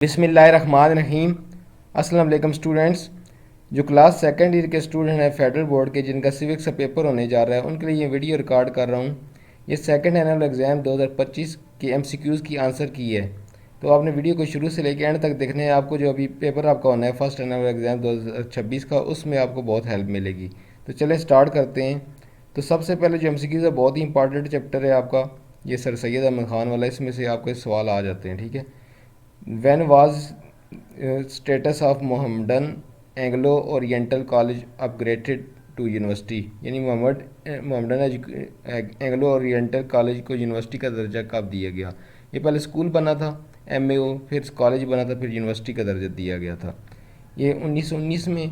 بسم اللہ الرحمن الرحیم۔ السلام علیکم اسٹوڈنٹس، جو کلاس سیکنڈ ایئر کے اسٹوڈنٹ ہیں فیڈرل بورڈ کے، جن کا سیوکس کا پیپر ہونے جا رہا ہے، ان کے لیے یہ ویڈیو ریکارڈ کر رہا ہوں۔ یہ سیکنڈ اینول ایگزام 2025 کے ایم سی کیوز کی آنسر کی ہے، تو آپ نے ویڈیو کو شروع سے لے کے اینڈ تک دیکھنا ہے۔ آپ کو جو ابھی پیپر آپ کا ہونا ہے فرسٹ اینول ایگزام 2026 کا، اس میں آپ کو بہت ہیلپ ملے گی۔ تو چلیں اسٹارٹ کرتے ہیں۔ تو سب سے پہلے جو ایم سی کیوز ہے، بہت ہی امپارٹنٹ چیپٹر ہے آپ کا، یہ سر سید احمد خان والا، اس میں سے آپ کے سوال آ جاتے ہیں، ٹھیک ہے۔ When was status of Mohammedan Anglo Oriental College upgraded to university, یعنی محمدن اینگلو اورینٹل کالج کو یونیورسٹی کا درجہ کب دیا گیا؟ یہ پہلے اسکول بنا تھا ایم اے او، پھر کالج بنا تھا، پھر یونیورسٹی کا درجہ دیا گیا تھا۔ یہ 1919 میں،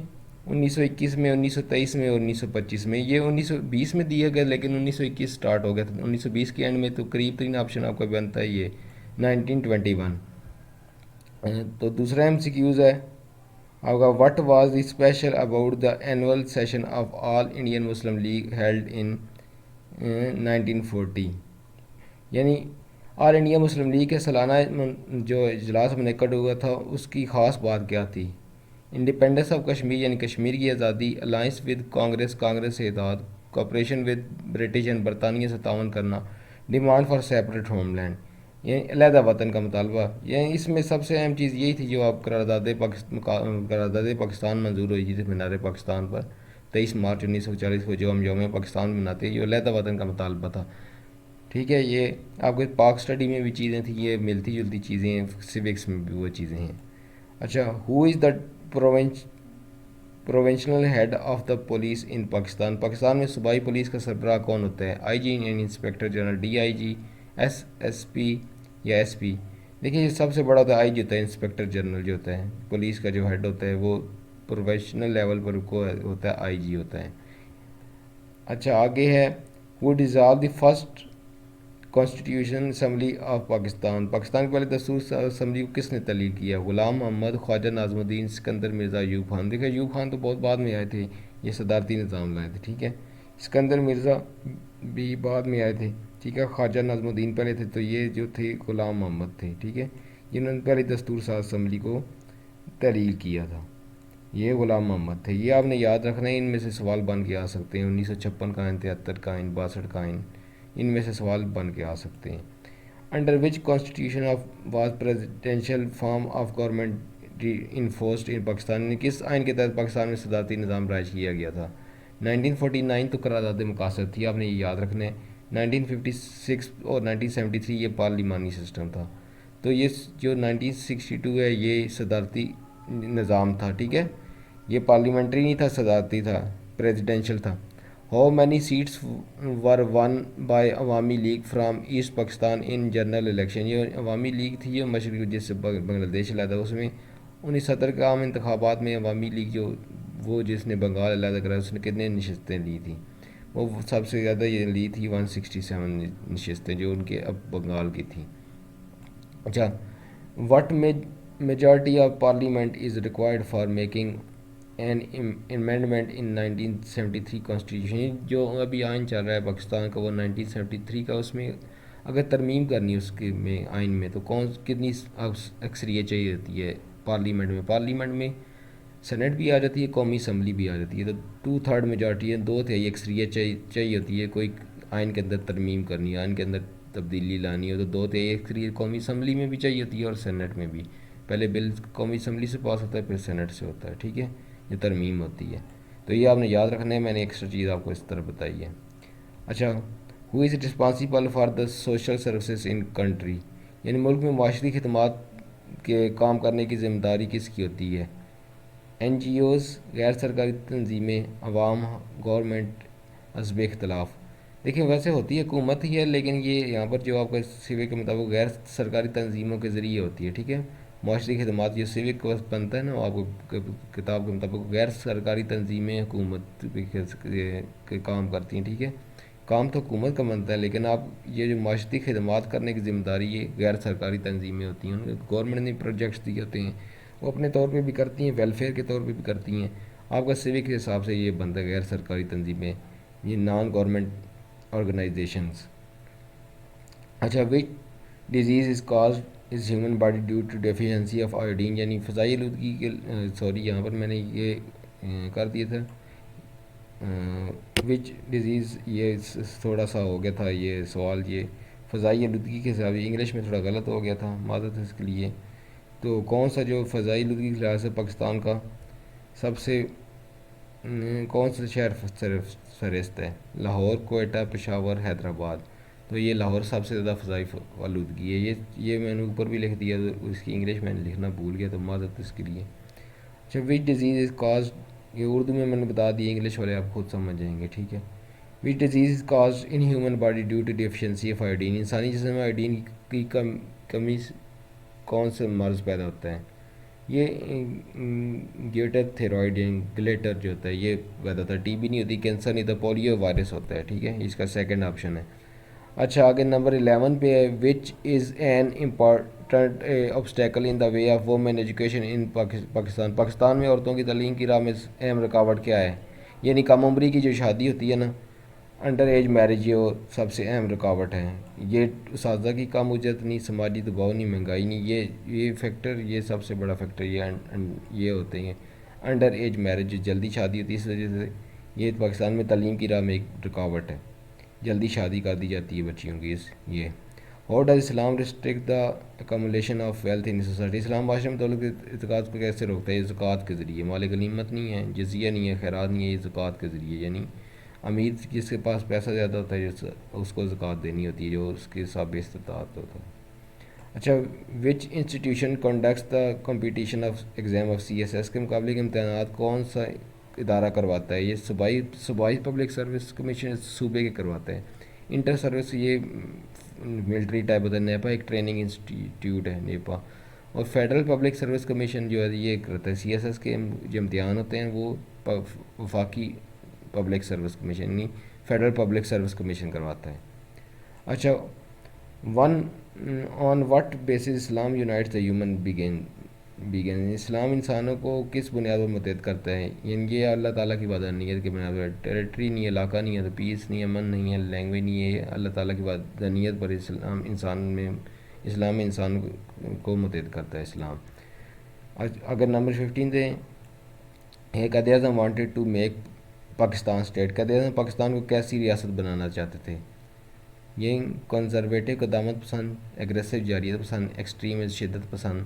1921 میں، 1923 میں اور 1925 میں۔ یہ 1920 میں دیا گیا، لیکن 1921 سٹارٹ ہو گیا تھا 1920 کے اینڈ میں، تو قریب ترین آپشن آپ کا بنتا ہے یہ 1921۔ تو دوسرا ایم سی کیوز ہے آپ کا، what was the special about the annual session of all Indian Muslim league held in 1940، یعنی آل انڈیا مسلم لیگ کے سالانہ جو اجلاس منعقد ہوا تھا، اس کی خاص بات کیا تھی؟ انڈیپینڈنس آف کشمیر، یعنی کشمیر کی آزادی، الائنس ود کانگریس، کانگریس سے اتحاد، کوپریشن ود برٹش اینڈ برطانیہ سے تعاون کرنا، demand for separate homeland, یعنی علیحدہ وطن کا مطالبہ۔ یعنی اس میں سب سے اہم چیز یہی تھی جو آپ قرارداد پاکستان منظور ہوئی تھی مینار پاکستان پر 23 مارچ 1940 کو، جو ہم یوم پاکستان مناتے ہیں، یہ علیحدہ وطن کا مطالبہ تھا، ٹھیک ہے۔ یہ آپ کے پاک اسٹڈی میں بھی چیزیں تھیں، یہ ملتی جلتی چیزیں ہیں، سیوکس میں بھی وہ چیزیں ہیں۔ اچھا، who is the provincial head of the police in Pakistan? Pakistan میں صوبائی پولیس کا سربراہ کون ہوتا ہے؟ آئی جی یعنی inspector general, D I G, S P یا ایس پی؟ دیکھیے، یہ سب سے بڑا ہوتا ہے آئی جی ہوتا ہے، انسپیکٹر جنرل جو ہوتا ہے پولیس کا جو ہیڈ ہوتا ہے، وہ پروفیشنل لیول پر کو ہوتا ہے، آئی جی ہوتا ہے۔ اچھا، آگے ہے، وہ dissolve the first constitution assembly of Pakistan? Pakistan کے پہلے دستور اسمبلی کو کس نے تحلیل کیا؟ غلام محمد، خواجہ ناظم الدین، سکندر مرزا، ایوب خان؟ دیکھیں، ایوب خان تو بہت بعد میں آئے تھے، یہ صدارتی نظام لائے تھے، ٹھیک ہے۔ سکندر مرزا بھی بعد میں آئے تھے، ٹھیک ہے۔ خواجہ ناظم الدین پہلے تھے، تو یہ جو تھے غلام محمد تھے، ٹھیک ہے، جنہوں نے پہلے دستور ساز اسمبلی کو تحلیل کیا تھا، یہ غلام محمد تھے۔ یہ آپ نے یاد رکھنا ہے، ان میں سے سوال بن کے آ سکتے ہیں، 1956 کا، 73 کا، 62 کا، ان میں سے سوال بن کے آ سکتے ہیں۔ Under which constitution of was presidential form of government enforced in Pakistan? یعنی کس آئین کے تحت پاکستان میں صدارتی نظام رائج کیا گیا تھا؟ 1949 تو قرارداد مقاصد تھی، آپ نے یہ یاد رکھنا ہے۔ 1956 اور 1973 یہ پارلیمانی سسٹم تھا۔ تو یہ جو 1962 ہے، یہ صدارتی نظام تھا، ٹھیک ہے، یہ پارلیمنٹری نہیں تھا، صدارتی تھا، پریزیڈینشیل تھا۔ How many seats were won by Awami League from East Pakistan in general election? یہ عوامی لیگ تھی، یہ مشرقی جس سے بنگلہ دیش علیحدہ، اس میں 1970 کے عام انتخابات میں عوامی لیگ جو وہ جس نے بنگال علیحدہ کرا، اس نے کتنے نشستیں لی تھیں؟ وہ سب سے زیادہ یہ لی تھی 167 نشستیں، جو ان کے اب بنگال کی تھیں۔ اچھا، what majority of parliament is required for making an amendment in 1973 constitution? جو ابھی آئین چل رہا ہے پاکستان کا، وہ 1973 کا، اس میں اگر ترمیم کرنی ہے اس کے میں آئین میں، تو کتنی اکثریت چاہیے ہوتی ہے پارلیمنٹ میں؟ پارلیمنٹ میں سینٹ بھی آ جاتی ہے، قومی اسمبلی بھی آ جاتی ہے، تو 2/3 میجارٹی ہے، 2/3 اکثریت چاہیے ہوتی ہے۔ کوئی آئین کے اندر ترمیم کرنی ہے، آئین کے اندر تبدیلی لانی ہو، تو 2/3 اکثریت قومی اسمبلی میں بھی چاہیے ہوتی ہے اور سینٹ میں بھی۔ پہلے بل قومی اسمبلی سے پاس ہوتا ہے، پھر سینٹ سے ہوتا ہے، ٹھیک ہے، یہ ترمیم ہوتی ہے۔ تو یہ آپ نے یاد رکھنا ہے، میں نے ایکسٹرا چیز آپ کو اس طرح بتائی ہے۔ اچھا، who is responsible for the social services in country? یعنی ملک میں معاشرتی خدمات کے کام کرنے کی ذمہ داری کس کی ہوتی ہے؟ این جی اوز، غیر سرکاری تنظیمیں، عوام، گورنمنٹ، حزب اختلاف؟ دیکھیں، ویسے ہوتی ہے حکومت ہی ہے، لیکن یہ یہاں پر جو آپ کا سیوک کے مطابق غیر سرکاری تنظیموں کے ذریعے ہوتی ہے، ٹھیک ہے۔ معاشرتی خدمات جو سیوک کو بنتا ہے نا، آپ کو کتاب کے مطابق غیر سرکاری تنظیمیں حکومت کے کام کرتی ہیں، ٹھیک ہے۔ کام تو حکومت کا بنتا ہے، لیکن آپ یہ جو معاشرتی خدمات کرنے کی ذمہ داری یہ غیر سرکاری تنظیمیں ہوتی ہیں، گورنمنٹ نے پروجیکٹس دیے ہوتے ہیں، وہ اپنے طور پہ بھی کرتی ہیں، ویلفیئر کے طور پہ بھی کرتی ہیں۔ آپ کا سیوک کے حساب سے یہ بنتا ہے غیر سرکاری تنظیمیں، یہ نان گورنمنٹ آرگنائزیشنز۔ اچھا، which disease is caused is human body due to deficiency of iodine, یعنی فضائی آلودگی کے سوری یہاں پر میں نے یہ کر دیا تھا وچ ڈیزیز، یہ تھوڑا سا ہو گیا تھا یہ سوال، یہ فضائی آلودگی کے حساب سے انگلش میں تھوڑا غلط ہو گیا تھا، معذرت ہے اس کے لیے۔ تو کون سا جو فضائی آلودگی کے لحاظ سے پاکستان کا سب سے کون سا شہر فہرست ہے؟ لاہور، کوئٹہ، پشاور، حیدرآباد۔ تو یہ لاہور سب سے زیادہ فضائی آلودگی ہے، یہ میں نے اوپر بھی لکھ دیا، تو اس کی انگلش میں نے لکھنا بھول گیا، تو معذرت اس کے لیے۔ اچھا، وچ ڈیزیز از کازڈ، یہ اردو میں نے بتا دیا، انگلش والے آپ خود سمجھ جائیں گے، ٹھیک ہے۔ Which disease is caused in human body due to deficiency of iodine, انسانی جسم میں آیوڈین کی کمی کون سے مرض پیدا ہوتا ہے؟ یہ گیٹر تھیرائڈ گلیٹر جو ہوتا ہے یہ پیدا ہوتا ہے، ٹی بی نہیں ہوتی، کینسر نہیں ہوتا، پولیو وائرس ہوتا ہے، ٹھیک ہے، اس کا سیکنڈ آپشن ہے۔ اچھا آگے نمبر 11 پہ ہے، which is an important obstacle in the way of women education in Pakistan, Pakistan میں عورتوں کی تعلیم کی راہ میں اہم رکاوٹ کیا ہے؟ یعنی کم عمری کی جو شادی ہوتی ہے نا، انڈر ایج میرج، یہ وہ سب سے اہم رکاوٹ ہے۔ یہ اساتذہ کی کم اجرت نہیں، سماجی دباؤ نہیں، مہنگائی نہیں، یہ فیکٹر، یہ سب سے بڑا فیکٹر یہ ہوتے ہیں انڈر ایج میرج، جلدی شادی ہوتی ہے، اس وجہ سے یہ پاکستان میں تعلیم کی راہ میں ایک رکاوٹ ہے، جلدی شادی کر دی جاتی ہے بچیوں کی۔ یہ how does Islam restrict the accumulation of wealth in society, Islam معاشرے میں دولت کے اعتقاد کو کیسے روکتا ہے؟ یہ زکوٰۃ کے ذریعے، مال غنیمت نہیں ہے، جزیہ نہیں ہے، خیرات نہیں ہے، یہ زکوٰۃ کے ذریعے، یعنی امیر جس کے پاس پیسہ زیادہ ہوتا ہے اس کو زکوٰۃ دینی ہوتی ہے، جو اس کے حساب استطاعت ہوتا ہے۔ اچھا، which institution conducts the competition of exam of CSS ایس ایس، کے مقابلے کے امتحانات کون سا ادارہ کرواتا ہے؟ یہ صوبائی پبلک سروس کمیشن صوبے کے کرواتا ہے۔ انٹر سروس یہ ملٹری ٹائپ ہوتا ہے، نیپا ایک ٹریننگ انسٹیٹیوٹ ہے نیپا، اور فیڈرل پبلک سروس کمیشن جو ہے یہ کرتا ہے، سی ایس ایس کے جو امتحان ہوتے ہیں وہ وفاقی پبلک سروس کمیشن یعنی فیڈرل پبلک سروس کمیشن کرواتا ہے۔ اچھا، one on what basis Islam unites the human بیگن، اسلام انسانوں کو کس بنیاد پر متحد کرتا ہے؟ یعنی یہ اللہ تعالیٰ کی وحدانیت کی بنیاد پر، ٹیریٹری نہیں ہے، علاقہ نہیں ہے، تو پیس نہیں ہے، امن نہیں ہے، لینگویج نہیں ہے، اللہ تعالیٰ کی وحدانیت پر اسلام میں انسان کو متحد کرتا ہے اسلام۔ اگر نمبر 15 دیں، Quaid Azam wanted to make Pakistan state, Quaid Azam Pakistan کو کیسی ریاست بنانا چاہتے تھے؟ یہ کنزرویٹو قدامت پسند، ایگریسو جارحیت پسند، ایکسٹریم شدت پسند،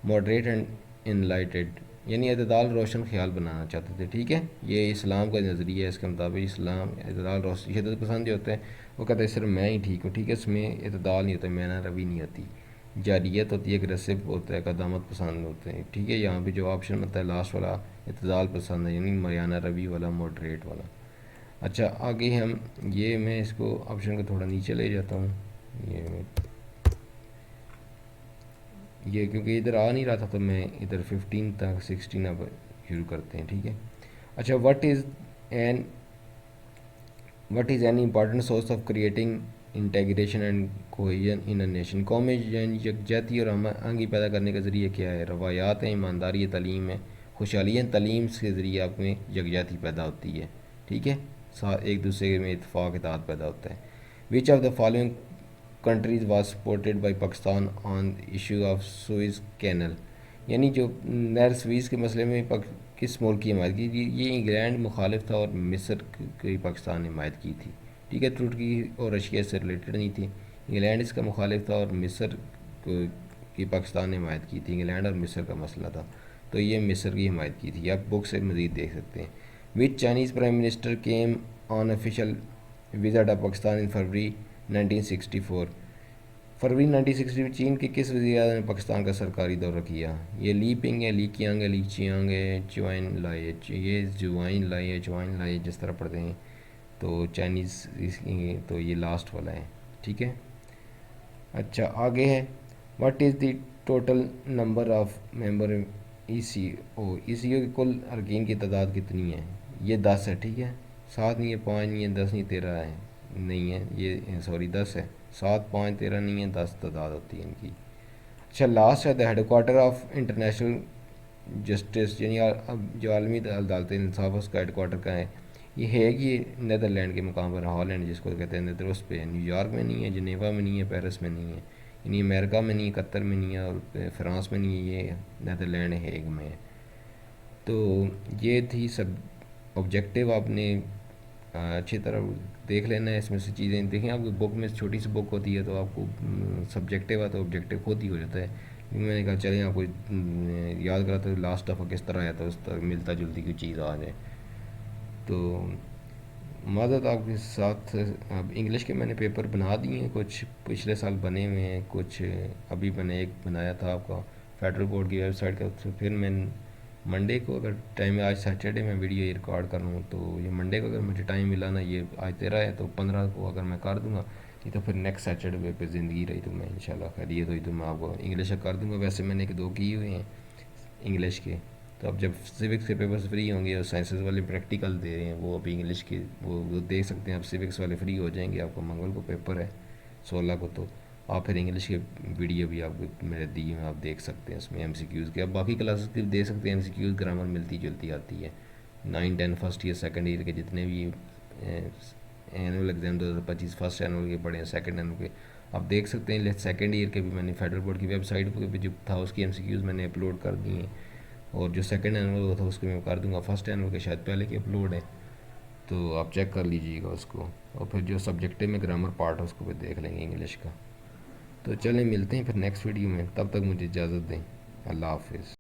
ماڈریٹ اینڈ انلائٹڈ، یعنی اعتدال روشن خیال بنانا چاہتے تھے، ٹھیک ہے، یہ اسلام کا نظریہ ہے، اس کے مطابق اسلام اعتدال روشن، شدت پسند جو ہوتے ہیں وہ کہتے ہیں صرف میں ہی ٹھیک ہوں، ٹھیک ہے، اس میں اعتدال نہیں ہوتا، میانہ روی نہیں ہوتی، جارحیت ہوتی ہے، اگریسو ہوتا ہے، قدامت پسند ہوتے ہیں، ٹھیک ہے، یہاں پہ جو آپشن ہوتا ہے لاسٹ والا اعتدال پسند ہے، یعنی میانہ روی والا، ماڈریٹ والا۔ اچھا آگے ہم یہ میں اس کو آپشن کو تھوڑا نیچے لے جاتا ہوں، یہ کیونکہ ادھر آ نہیں رہا تھا تو میں ادھر 15 تک 16 اب شروع کرتے ہیں، ٹھیک ہے۔ اچھا، what is an important source of creating integration and cohesion in a nation, قوم میں یکجہتی اور ہم آہنگی پیدا کرنے کا ذریعہ کیا ہے؟ روایات ہیں، ایمانداری ہے، تعلیم ہے، خوشحالی ہے، تعلیم کے ذریعے آپ میں یکجہتی پیدا ہوتی ہے، ٹھیک ہے، ایک دوسرے میں اتفاق اتحاد پیدا ہوتا ہے۔ Which of the following countries was supported by Pakistan on issue of Swiss channel, یعنی جو نہر سوئز کے مسئلے میں کس ملک کی حمایت کی تھی؟ یہ انگلینڈ مخالف تھا اور مصر کی پاکستان نے حمایت کی تھی، ٹھیک ہے، ترکی اور رشیا سے ریلیٹڈ نہیں تھی، انگلینڈ اس کا مخالف تھا اور مصر کی پاکستان نے حمایت کی تھی، انگلینڈ اور مصر کا مسئلہ تھا، تو یہ مصر کی حمایت کی تھی، آپ بک سے مزید دیکھ سکتے ہیں۔ Which Chinese prime minister came on official visit of Pakistan in February 1964، فروری 1960 میں چین کے کس وزیر اعظم نے پاکستان کا سرکاری دورہ کیا؟ یہ لی پنگ ہے، لی کیانگ ہے، لی چیانگ ہے، چوائن لائی ہے، یہ جوائن لائی ہے، چوائن لائی جس طرح پڑھتے ہیں، تو چائنیز تو یہ لاسٹ والا ہے، ٹھیک ہے۔ اچھا آگے ہے، what is the total number of member E C O کی کل اراکین کی تعداد کتنی ہے؟ یہ 10 ہے، ٹھیک ہے، 7 نہیں ہے، 5 نہیں ہے، 10 نہیں، 13 ہے، نہیں ہے، یہ سوری 10 ہے، 7 5 13 نہیں ہے، 10 تعداد ہوتی ہے ان کی۔ اچھا لاسٹ ہے the headquarter of international justice, یعنی جو عالمی عدالت انصاف اس کا ہیڈ کوارٹر کا ہے، یہ ہے کہ نیدرلینڈ کے مقام پر، ہالینڈ جس کو کہتے ہیں، ندر اس پہ نیو یارک میں نہیں ہے، جنیوا میں نہیں ہے، پیرس میں نہیں ہے، یعنی امریکہ میں نہیں ہے، قطر میں نہیں ہے، اور فرانس میں نہیں ہے، یہ نیدرلینڈ ہیگ میں ہے۔ تو یہ تھی سب آبجیکٹیو، آپ نے اچھی طرح دیکھ لینا ہے، اس میں سے چیزیں دیکھیں۔ آپ کو بک میں چھوٹی سی بک ہوتی ہے تو آپ کو سبجیکٹیو ہے تو آبجیکٹیو خود ہی ہو جاتا ہے، لیکن میں نے کہا چلیں آپ کو یاد کرا تو لاسٹ دفعہ کس طرح آیا تھا اس طرح ملتا جلتی کوئی چیز آ جائے۔ تو معذرت آپ کے ساتھ، اب انگلش کے میں نے پیپر بنا دیے ہیں، کچھ پچھلے سال بنے ہوئے ہیں، کچھ ابھی میں نے ایک بنایا تھا آپ کا فیڈرل بورڈ کی ویب سائٹ کا، تو پھر میں منڈے کو اگر ٹائم ہے، آج سیٹرڈے میں ویڈیو یہ ریکارڈ کر رہا ہوں، تو یہ منڈے کو اگر مجھے ٹائم ملا نا، یہ آج 13 ہے تو 15 کو اگر میں کر دوں گا، نہیں تو پھر نیکسٹ سیٹرڈے پہ زندگی رہی تو میں انشاءاللہ خیریت ہوئی تو میں آپ کو انگلش کا کر دوں گا۔ ویسے میں نے ایک دو کیے ہوئے ہیں انگلش کے، تو اب جب سوکس کے پیپرز فری ہوں گے اور سائنسز والے پریکٹیکل دے رہے ہیں وہ ابھی انگلش کے وہ دیکھ سکتے ہیں، اب سوکس والے فری ہو جائیں گے، آپ کو منگل کو پیپر ہے 16 کو، تو آپ پھر انگلش کے ویڈیو بھی آپ کو میرے دی میں آپ دیکھ سکتے ہیں، اس میں ایم سی کیوز کے اب باقی کلاسز کے دے سکتے ہیں، ایم سی کیوز گرامر ملتی جلتی آتی ہے، 9 10 فرسٹ ایئر سیکنڈ ایئر کے جتنے بھی اینول ایگزام 2025 فرسٹ اینول کے پڑھے ہیں، سیکنڈ اینول کے آپ دیکھ سکتے ہیں۔ سیکنڈ ایئر کے بھی میں نے فیڈرل بورڈ کی ویب سائٹ پہ جو تھا اس کی ایم سی کیوز میں نے اپلوڈ کر دی ہیں، اور جو سیکنڈ اینول ہوا تھا اس کو میں کر دوں گا، فرسٹ اینول کے شاید پہلے کے اپلوڈ ہے، تو آپ چیک کر لیجیے گا اس کو، اور پھر جو سبجیکٹیو میں گرامر پارٹ ہے اس کو بھی دیکھ لیں گے انگلش کا۔ تو چلیں ملتے ہیں پھر نیکسٹ ویڈیو میں، تب تک مجھے اجازت دیں، اللہ حافظ۔